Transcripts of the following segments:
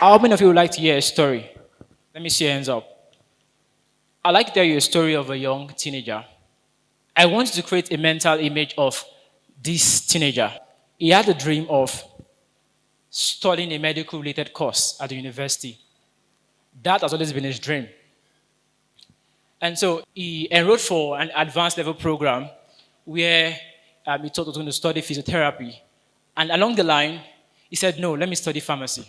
How many of you would like to hear a story? Let me see your hands up. I'd like to tell you a story of a young teenager. I want to create a mental image of this teenager. He had a dream of studying a medical related course at the university. That has always been his dream. And so he enrolled for an advanced level program where he thought he was going to study physiotherapy. And along the line, he said, no, let me study pharmacy.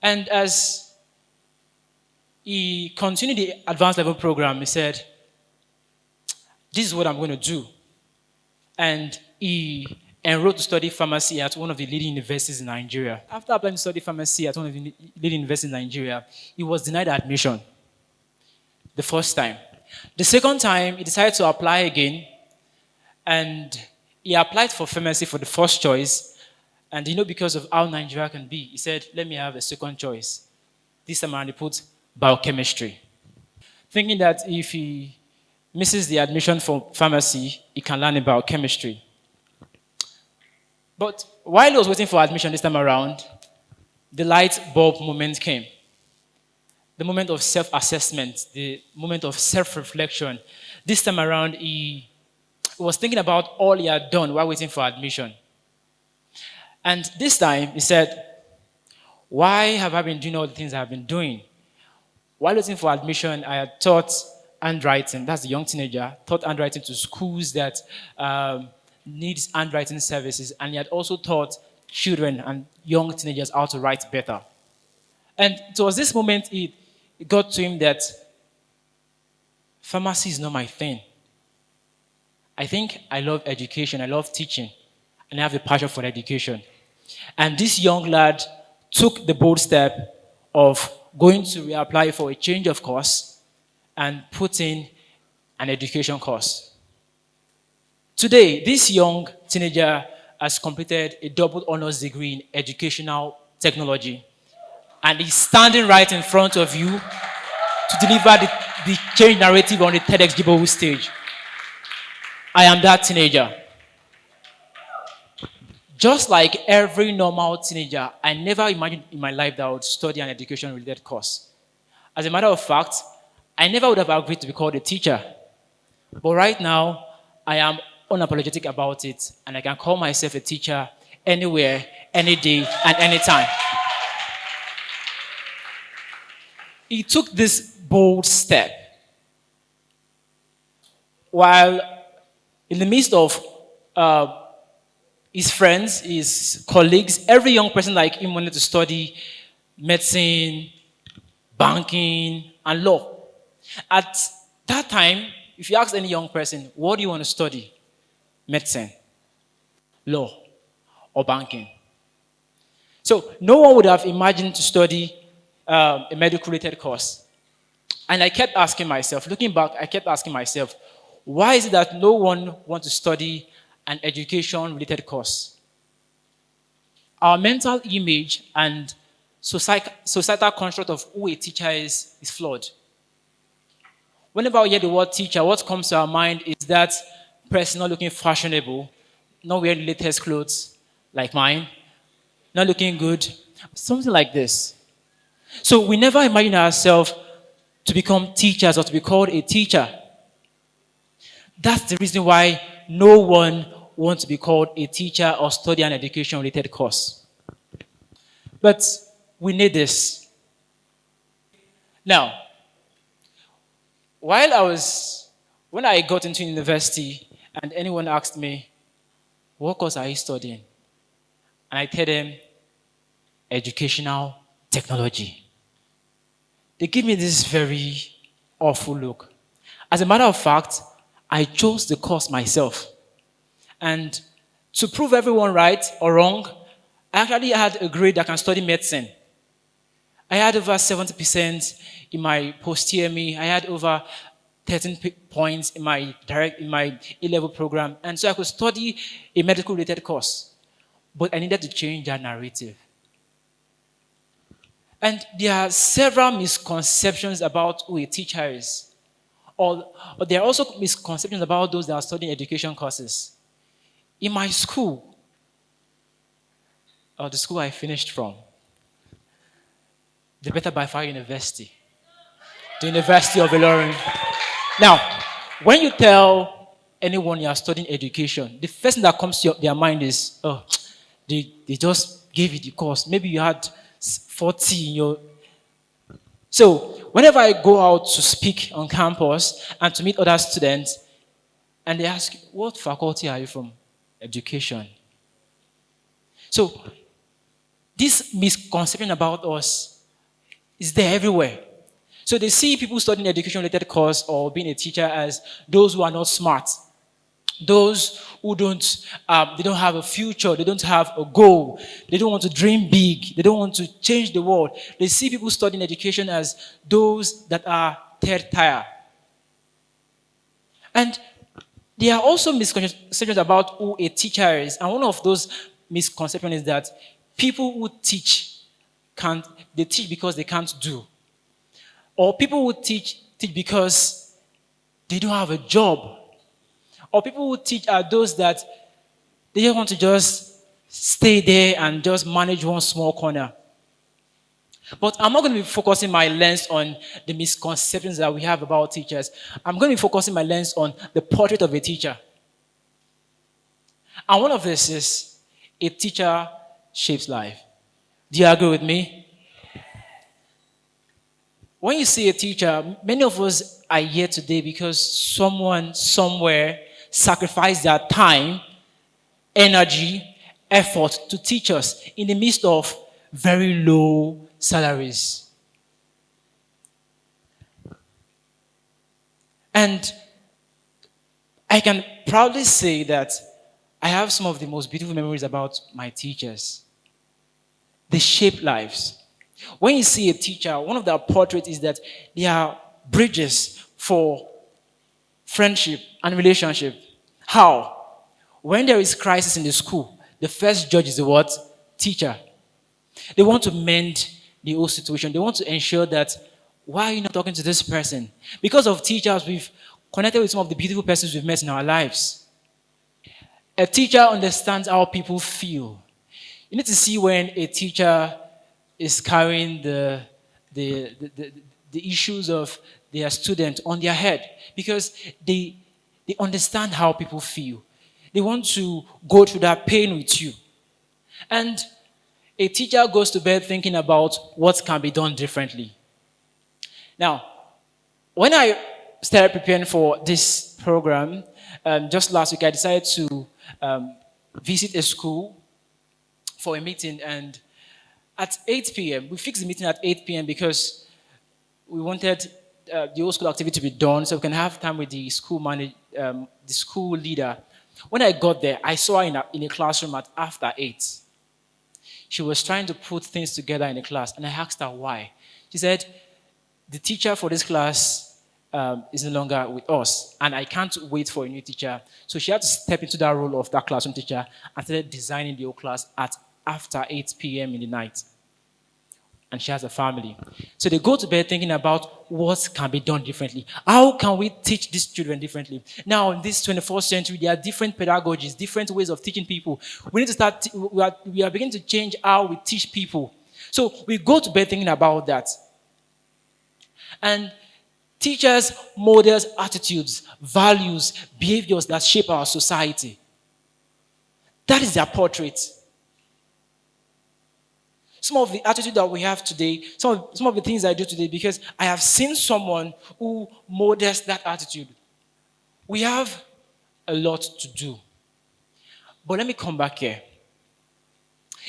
And as he continued the advanced level program, he said, this is what I'm going to do. And he enrolled to study pharmacy at one of the leading universities in Nigeria. After applying to study pharmacy at one of the leading universities in Nigeria, he was denied admission the first time. The second time, he decided to apply again, and he applied for pharmacy for the first choice. And because of how Nigeria can be, he said, let me have a second choice. This time around, he put biochemistry, thinking that if he misses the admission for pharmacy, he can learn about chemistry. But while he was waiting for admission this time around, the light bulb moment came. The moment of self-assessment, the moment of self-reflection. This time around, he was thinking about all he had done while waiting for admission. And this time, he said, why have I been doing all the things I've been doing? While waiting for admission, I had taught handwriting. That's the young teenager. Taught handwriting to schools that needs handwriting services. And he had also taught children and young teenagers how to write better. And it was this moment it got to him that pharmacy is not my thing. I think I love education. I love teaching. And I have a passion for education. And this young lad took the bold step of going to reapply for a change of course and put in an education course. Today, this young teenager has completed a double honors degree in educational technology, and he's standing right in front of you to deliver the change narrative on the TEDxJibowu stage. I am that teenager. Just like every normal teenager, I never imagined in my life that I would study an education-related course. As a matter of fact, I never would have agreed to be called a teacher. But right now, I am unapologetic about it, and I can call myself a teacher anywhere, any day, and anytime. He took this bold step while in the midst of his friends, his colleagues, every young person like him wanted to study medicine, banking, and law. At that time, if you ask any young person, what do you want to study? Medicine, law, or banking. So no one would have imagined to study a medical-related course. And I kept asking myself, looking back, I kept asking myself, why is it that no one wants to study an education-related course? Our mental image and societal construct of who a teacher is flawed. Whenever we hear the word teacher, what comes to our mind is that person not looking fashionable, not wearing the latest clothes like mine, not looking good, something like this. So we never imagine ourselves to become teachers or to be called a teacher. That's the reason why no one wants to be called a teacher or study an education-related course. But we need this. Now, when I got into university and anyone asked me, what course are you studying? And I tell them, educational technology. They give me this very awful look. As a matter of fact, I chose the course myself. And to prove everyone right or wrong, I actually had a grade that can study medicine. I had over 70% in my post-TME. I had over 13 points in my A-level program. And so I could study a medical-related course. But I needed to change that narrative. And there are several misconceptions about who a teacher is. Or there are also misconceptions about those that are studying education courses. In my school, or the school I finished from, They better by far university. The University of Ilorin. Now, when you tell anyone you are studying education, the first thing that comes to their mind is, oh, they just gave you the course. Maybe you had 40 in your. So, whenever I go out to speak on campus and to meet other students, and they ask, what faculty are you from? Education. So, this misconception about us is there everywhere. So they see people studying education-related course or being a teacher as those who are not smart, those who they don't have a future, they don't have a goal, they don't want to dream big, they don't want to change the world. They see people studying education as those that are third tier. And there are also misconceptions about who a teacher is. And one of those misconceptions is that people who teach they teach because they can't do. Or people who teach because they don't have a job. Or people who teach are those that they just want to just stay there and just manage one small corner. But I'm not going to be focusing my lens on the misconceptions that we have about teachers. I'm going to be focusing my lens on the portrait of a teacher. And one of this is a teacher shapes life. Do you agree with me? When you see a teacher, many of us are here today because someone somewhere sacrificed their time, energy, effort to teach us in the midst of very low salaries. And I can proudly say that I have some of the most beautiful memories about my teachers. They shape lives. When you see a teacher, one of their portraits is that they are bridges for friendship and relationship. How? When there is crisis in the school, the first judge is the what? Teacher. They want to mend the whole situation. They want to ensure that, why are you not talking to this person? Because of teachers, we've connected with some of the beautiful persons we've met in our lives. A teacher understands how people feel. You need to see when a teacher is carrying the issues of their student on their head, because they understand how people feel. They want to go through that pain with you. And a teacher goes to bed thinking about what can be done differently. Now, when I started preparing for this program, just last week I decided to visit a school for a meeting, and at 8 p.m., we fixed the meeting at 8 p.m. because we wanted the whole school activity to be done so we can have time with the school the school leader. When I got there, I saw her in a classroom at after 8. She was trying to put things together in the class, and I asked her why. She said, the teacher for this class is no longer with us, and I can't wait for a new teacher. So she had to step into that role of that classroom teacher and started designing the whole class at after 8 p.m. in the night. And she has a family. So they go to bed thinking about what can be done differently. How can we teach these children differently? Now, in this 21st century, there are different pedagogies, different ways of teaching people. We need to start, we are beginning to change how we teach people. So we go to bed thinking about that. And teachers model attitudes, values, behaviors that shape our society. That is their portrait. Some of the attitude that we have today, some of the things I do today, because I have seen someone who models that attitude. We have a lot to do. But let me come back here.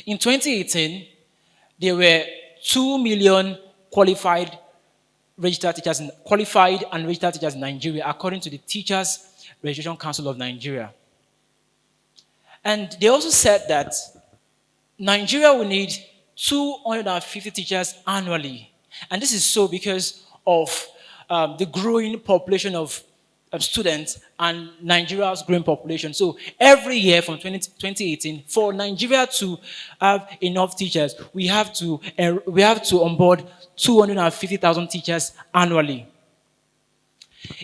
In 2018, there were 2 million qualified and registered teachers in Nigeria, according to the Teachers Registration Council of Nigeria. And they also said that Nigeria will need 250 teachers annually. And this is so because of the growing population of students and Nigeria's growing population. So every year from 2018, for Nigeria to have enough teachers, we have to onboard 250,000 teachers annually.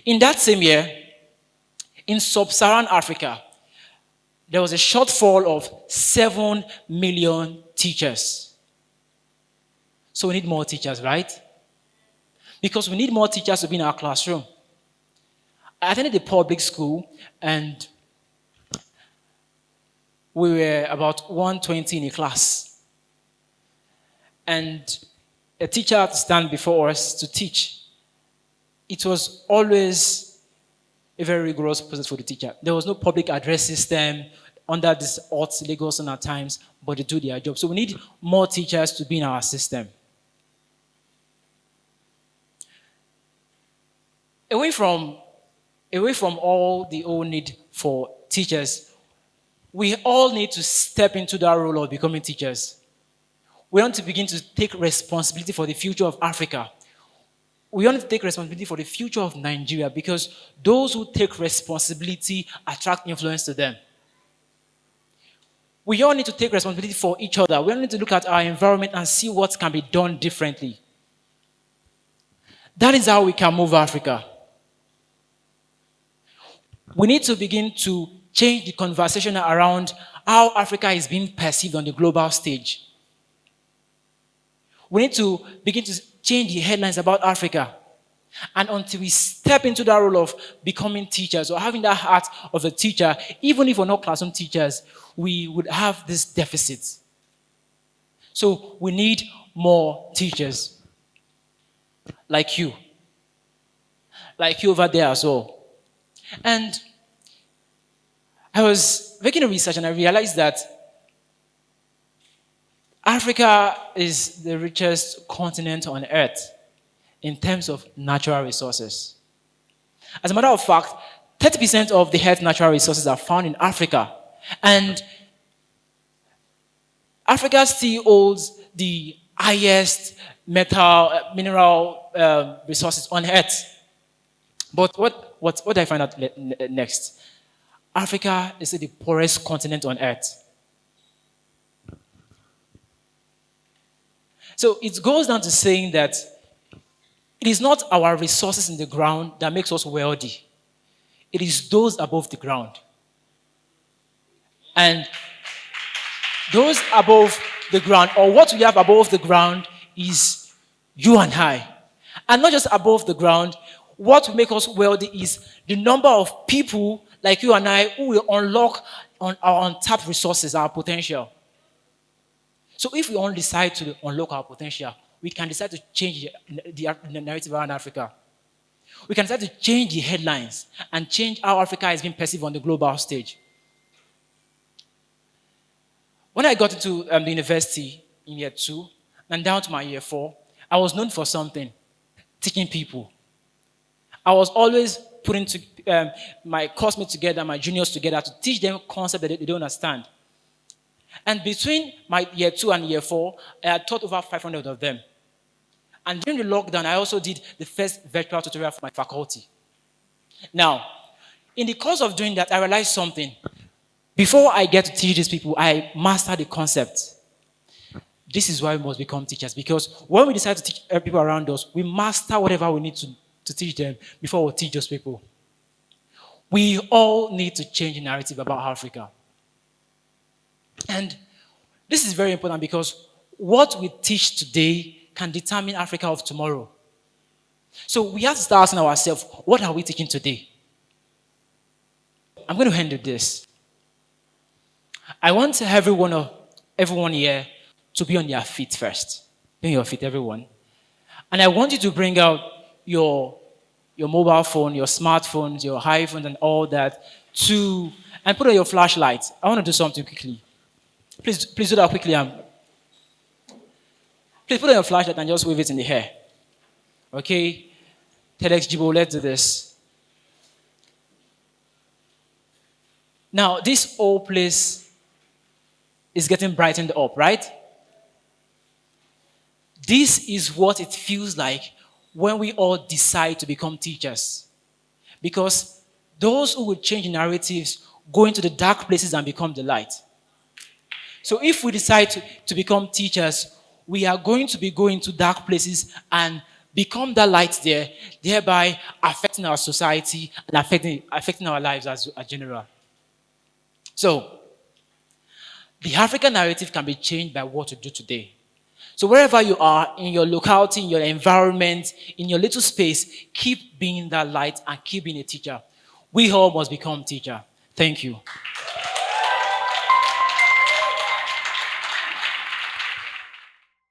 In that same year, in sub-Saharan Africa, there was a shortfall of 7 million teachers. So we need more teachers, right? Because we need more teachers to be in our classroom. I attended a public school and we were about 120 in a class. And a teacher had to stand before us to teach. It was always a very rigorous process for the teacher. There was no public address system under this hot Lagos at times, but they do their job. So we need more teachers to be in our system. Away from all the old need for teachers, we all need to step into that role of becoming teachers. We want to begin to take responsibility for the future of Africa. We want to take responsibility for the future of Nigeria because those who take responsibility attract influence to them. We all need to take responsibility for each other. We all need to look at our environment and see what can be done differently. That is how we can move Africa. We need to begin to change the conversation around how Africa is being perceived on the global stage. We need to begin to change the headlines about Africa. And until we step into that role of becoming teachers or having that heart of a teacher, even if we're not classroom teachers, we would have this deficit. So we need more teachers like you over there as well. And I was making a research and I realized that Africa is the richest continent on earth in terms of natural resources. As a matter of fact, 30% of the earth's natural resources are found in Africa. And Africa still holds the highest mineral resources on earth. But what I find out next? Africa is the poorest continent on earth. So it goes down to saying that it is not our resources in the ground that makes us wealthy. It is those above the ground. And those above the ground, or what we have above the ground, is you and I. And not just above the ground, what will make us wealthy is the number of people like you and I who will unlock on our untapped resources, our potential. So if we only decide to unlock our potential, we can decide to change the narrative around Africa. We can decide to change the headlines and change how Africa is being perceived on the global stage. When I got into the university in year 2 and down to my year 4, I was known for something, teaching people. I was always putting my classmates together, my juniors together to teach them concepts that they don't understand. And between my year 2 and year 4, I had taught over 500 of them. And during the lockdown, I also did the first virtual tutorial for my faculty. Now, in the course of doing that, I realized something. Before I get to teach these people, I master the concept. This is why we must become teachers, because when we decide to teach people around us, we master whatever we need to teach them before we teach those people. We all need to change the narrative about Africa. And this is very important because what we teach today can determine Africa of tomorrow. So we have to start asking ourselves, what are we teaching today? I'm going to end with this. I want everyone here to be on their feet first. Be on your feet, everyone. And I want you to bring out your mobile phone, your smartphones, your iPhones, and all that, and put on your flashlight. I want to do something quickly. Please do that quickly. Please put on your flashlight and just wave it in the air. Okay? TEDxJibowu, let's do this. Now, this whole place is getting brightened up, right? This is what it feels like when we all decide to become teachers. Because those who will change narratives go into the dark places and become the light. So if we decide to become teachers, we are going to be going to dark places and become that light there, thereby affecting our society and affecting our lives as general. So, the African narrative can be changed by what we do today. So wherever you are, in your locality, in your environment, in your little space, keep being that light and keep being a teacher. We all must become teacher. Thank you.